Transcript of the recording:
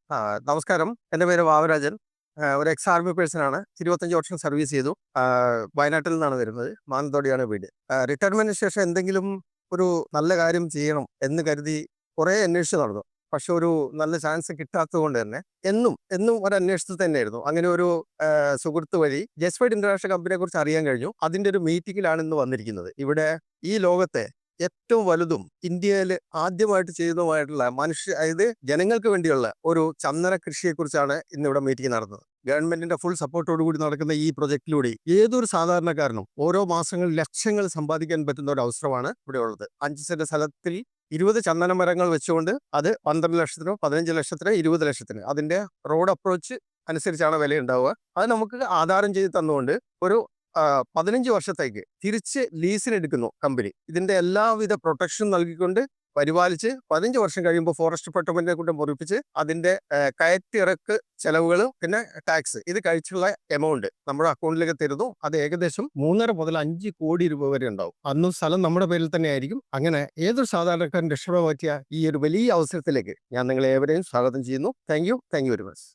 ആ, നമസ്കാരം. എൻ്റെ പേര് വാവരാജൻ. ഒരു എക്സ് ആർമി പേഴ്സൺ ആണ്. 25 വർഷം സർവീസ് ചെയ്തു. വയനാട്ടിൽ നിന്നാണ് വരുന്നത്. മാനന്തവാടിയാണ് വീട്. റിട്ടയർമെന്റിന് ശേഷം എന്തെങ്കിലും ഒരു നല്ല കാര്യം ചെയ്യണം എന്ന് കരുതി കുറേ അന്വേഷിച്ച് നടന്നു. പക്ഷെ ഒരു നല്ല ചാൻസ് കിട്ടാത്തത് കൊണ്ട് തന്നെ എന്നും എന്നും ഒരു അന്വേഷണത്തിൽ തന്നെയായിരുന്നു. അങ്ങനെ ഒരു സുഹൃത്ത് വഴി ജസ്ഫൈഡ് ഇന്റർനാഷണൽ കമ്പനിയെ കുറിച്ച് അറിയാൻ കഴിഞ്ഞു. അതിന്റെ ഒരു മീറ്റിംഗിലാണ് ഇന്ന് വന്നിരിക്കുന്നത്. ഇവിടെ ഈ ലോകത്തെ ഏറ്റവും വലുതും ഇന്ത്യയിൽ ആദ്യമായിട്ട് ചെയ്യുന്നതുമായിട്ടുള്ള അതായത് ജനങ്ങൾക്ക് വേണ്ടിയുള്ള ഒരു ചന്ദന കൃഷിയെക്കുറിച്ചാണ് ഇന്നിവിടെ മീറ്റിംഗ് നടന്നത്. ഗവൺമെന്റിന്റെ ഫുൾ സപ്പോർട്ടോടു കൂടി നടക്കുന്ന ഈ പ്രൊജക്ടിലൂടെ ഏതൊരു സാധാരണക്കാരനും ഓരോ മാസങ്ങളിൽ ലക്ഷങ്ങൾ സമ്പാദിക്കാൻ പറ്റുന്ന ഒരു അവസരമാണ് ഇവിടെ ഉള്ളത്. 5 സെന്റ് സ്ഥലത്തിൽ 20 ചന്ദന മരങ്ങൾ വെച്ചുകൊണ്ട് അത് 12 ലക്ഷത്തിനോ 15 ലക്ഷത്തിനോ 20 ലക്ഷത്തിന് അതിന്റെ റോഡ് അപ്രോച്ച് അനുസരിച്ചാണ് വില ഉണ്ടാവുക. അത് നമുക്ക് ആധാരം ചെയ്ത് തന്നുകൊണ്ട് ഒരു 15 വർഷത്തേക്ക് തിരിച്ച് ലീസിനെടുക്കുന്നു കമ്പനി. ഇതിന്റെ എല്ലാവിധ പ്രൊട്ടക്ഷൻ നൽകിക്കൊണ്ട് പരിപാലിച്ച് 15 വർഷം കഴിയുമ്പോൾ ഫോറസ്റ്റ് ഡിപ്പാർട്ട്മെന്റിനെ കൊണ്ട് മുറിപ്പിച്ച് അതിന്റെ കയറ്റിറക്ക് ചെലവുകളും പിന്നെ ടാക്സ് ഇത് കഴിച്ചുള്ള എമൗണ്ട് നമ്മുടെ അക്കൗണ്ടിലേക്ക് തരുന്നു. അത് ഏകദേശം 3.5 മുതൽ 5 കോടി രൂപ വരെ ഉണ്ടാവും. അന്നും സ്ഥലം നമ്മുടെ പേരിൽ തന്നെ ആയിരിക്കും. അങ്ങനെ ഏതൊരു സാധാരണക്കാരൻ രക്ഷപ്പെടാൻ പറ്റിയ ഈ ഒരു വലിയ അവസരത്തിലേക്ക് ഞാൻ നിങ്ങളെ ഏവരെയും സ്വാഗതം ചെയ്യുന്നു. Thank you very much.